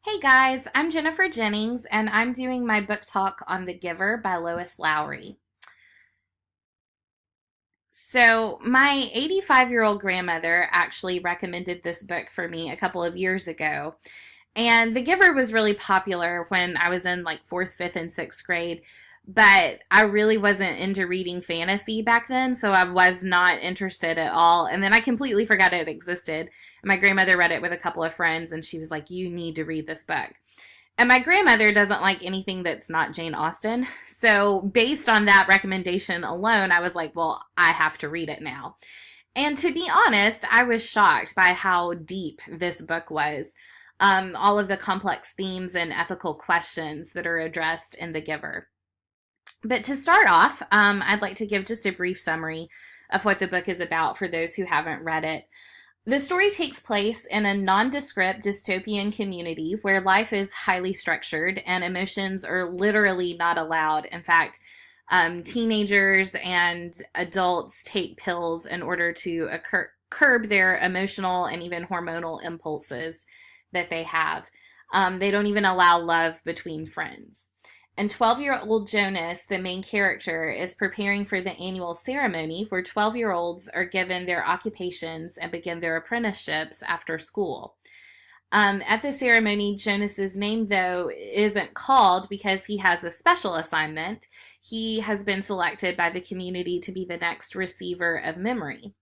Hey guys, I'm Jennifer Jennings, and I'm doing my book talk on The Giver by Lois Lowry. So, my 85-year-old grandmother actually recommended this book for me a couple of years ago. And The Giver was really popular when I was in like fourth, fifth, and sixth grade. But I really wasn't into reading fantasy back then, so I was not interested at all. And then I completely forgot it existed. And my grandmother read it with a couple of friends, and she was like, "You need to read this book." And my grandmother doesn't like anything that's not Jane Austen. So, based on that recommendation alone, I was like, well, I have to read it now. And to be honest, I was shocked by how deep this book was. All of the complex themes and ethical questions that are addressed in The Giver. But to start off, I'd like to give just a brief summary of what the book is about for those who haven't read it. The story takes place in a nondescript dystopian community where life is highly structured and emotions are literally not allowed. In fact, teenagers and adults take pills in order to curb their emotional and even hormonal impulses that they have. They don't even allow love between friends. And 12-year-old Jonas, the main character, is preparing for the annual ceremony where 12-year-olds are given their occupations and begin their apprenticeships after school. At the ceremony, Jonas's name, though, isn't called because he has a special assignment. He has been selected by the community to be the next receiver of memory.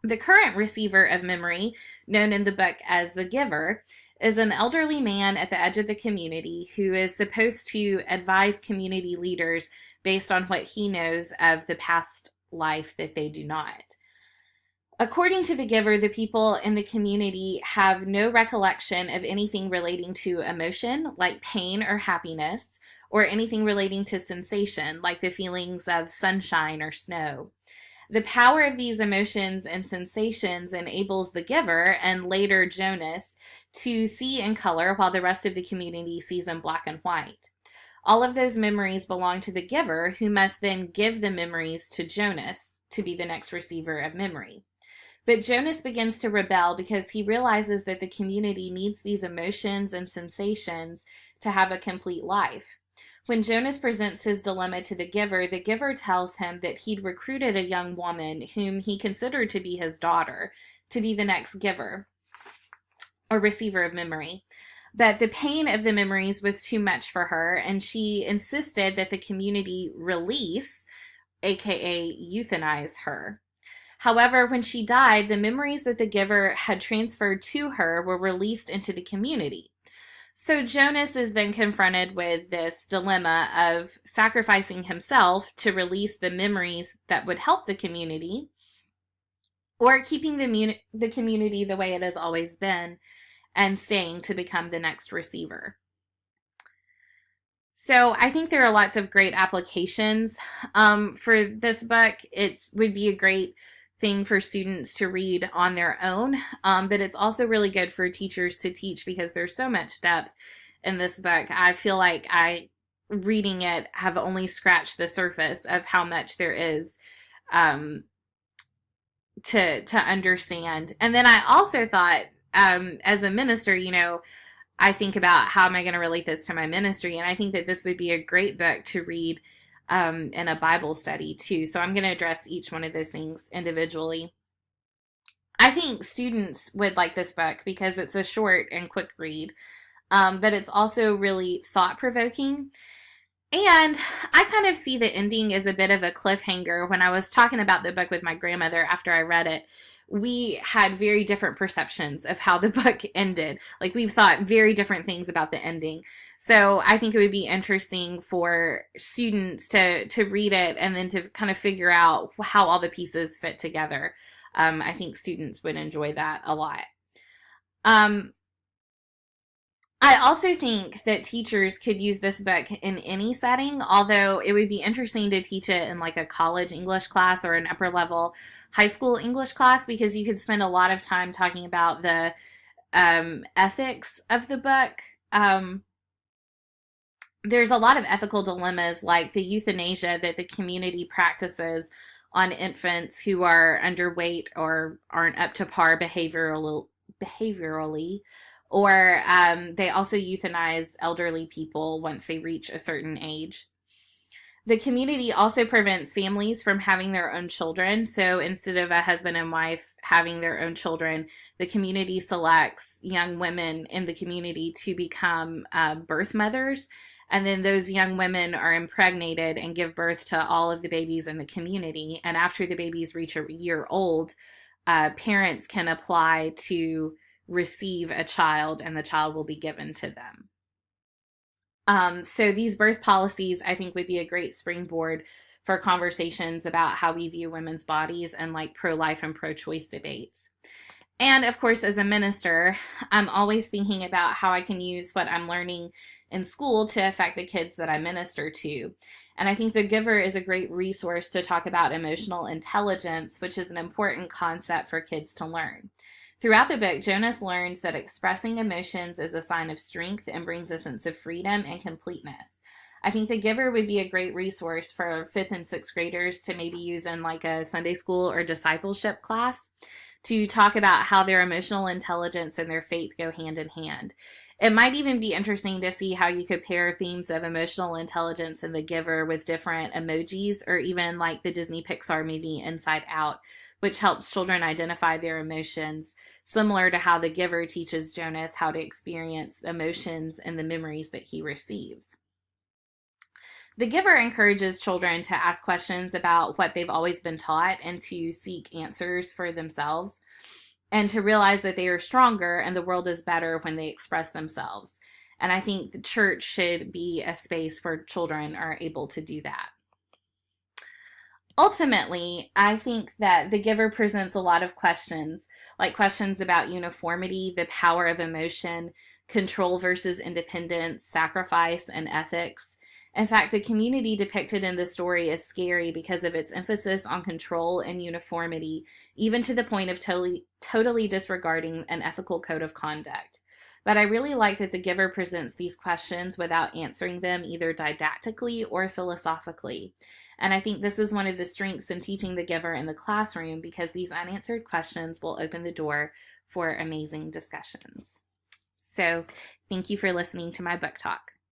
The current receiver of memory, known in the book as the Giver, is an elderly man at the edge of the community who is supposed to advise community leaders based on what he knows of the past life that they do not. According to the Giver, the people in the community have no recollection of anything relating to emotion, like pain or happiness, or anything relating to sensation, like the feelings of sunshine or snow. The power of these emotions and sensations enables the Giver, and later Jonas, to see in color while the rest of the community sees in black and white. All of those memories belong to the Giver, who must then give the memories to Jonas to be the next receiver of memory. But Jonas begins to rebel because he realizes that the community needs these emotions and sensations to have a complete life. When Jonas presents his dilemma to the Giver tells him that he'd recruited a young woman whom he considered to be his daughter to be the next Giver or receiver of memory. But the pain of the memories was too much for her, and she insisted that the community release, aka euthanize her. However, when she died, the memories that the Giver had transferred to her were released into the community. So Jonas is then confronted with this dilemma of sacrificing himself to release the memories that would help the community, or keeping the community the way it has always been and staying to become the next receiver. So I think there are lots of great applications for this book. It would be a great thing for students to read on their own, but it's also really good for teachers to teach because there's so much depth in this book. I feel like reading it, have only scratched the surface of how much there is um, to understand. And then I also thought, as a minister, I think about how am I going to relate this to my ministry, and I think that this would be a great book to read in a Bible study too. So I'm going to address each one of those things individually. I think students would like this book because it's a short and quick read, but it's also really thought-provoking. And I kind of see the ending as a bit of a cliffhanger. When I was talking about the book with my grandmother after I read it, we had very different perceptions of how the book ended. Like, we've thought very different things about the ending. So I think it would be interesting for students to read it and then to kind of figure out how all the pieces fit together. I think students would enjoy that a lot. I also think that teachers could use this book in any setting, although it would be interesting to teach it in like a college English class or an upper level high school English class, because you could spend a lot of time talking about the ethics of the book. There's a lot of ethical dilemmas, like the euthanasia that the community practices on infants who are underweight or aren't up to par behaviorally, or they also euthanize elderly people once they reach a certain age. The community also prevents families from having their own children. So instead of a husband and wife having their own children, the community selects young women in the community to become birth mothers. And then those young women are impregnated and give birth to all of the babies in the community. And after the babies reach a year old, parents can apply to receive a child, and the child will be given to them. So these birth policies, I think, would be a great springboard for conversations about how we view women's bodies and like pro-life and pro-choice debates. And of course, as a minister, I'm always thinking about how I can use what I'm learning in school to affect the kids that I minister to. And I think The Giver is a great resource to talk about emotional intelligence, which is an important concept for kids to learn. Throughout the book, Jonas learns that expressing emotions is a sign of strength and brings a sense of freedom and completeness. I think The Giver would be a great resource for fifth and sixth graders to maybe use in like a Sunday school or discipleship class to talk about how their emotional intelligence and their faith go hand in hand. It might even be interesting to see how you could pair themes of emotional intelligence in The Giver with different emojis, or even like the Disney Pixar movie Inside Out, which helps children identify their emotions, similar to how The Giver teaches Jonas how to experience emotions and the memories that he receives. The Giver encourages children to ask questions about what they've always been taught and to seek answers for themselves, and to realize that they are stronger and the world is better when they express themselves. And I think the church should be a space where children are able to do that. Ultimately, I think that The Giver presents a lot of questions, like questions about uniformity, the power of emotion, control versus independence, sacrifice, and ethics. In fact, the community depicted in the story is scary because of its emphasis on control and uniformity, even to the point of totally disregarding an ethical code of conduct. But I really like that The Giver presents these questions without answering them either didactically or philosophically. And I think this is one of the strengths in teaching The Giver in the classroom, because these unanswered questions will open the door for amazing discussions. So thank you for listening to my book talk.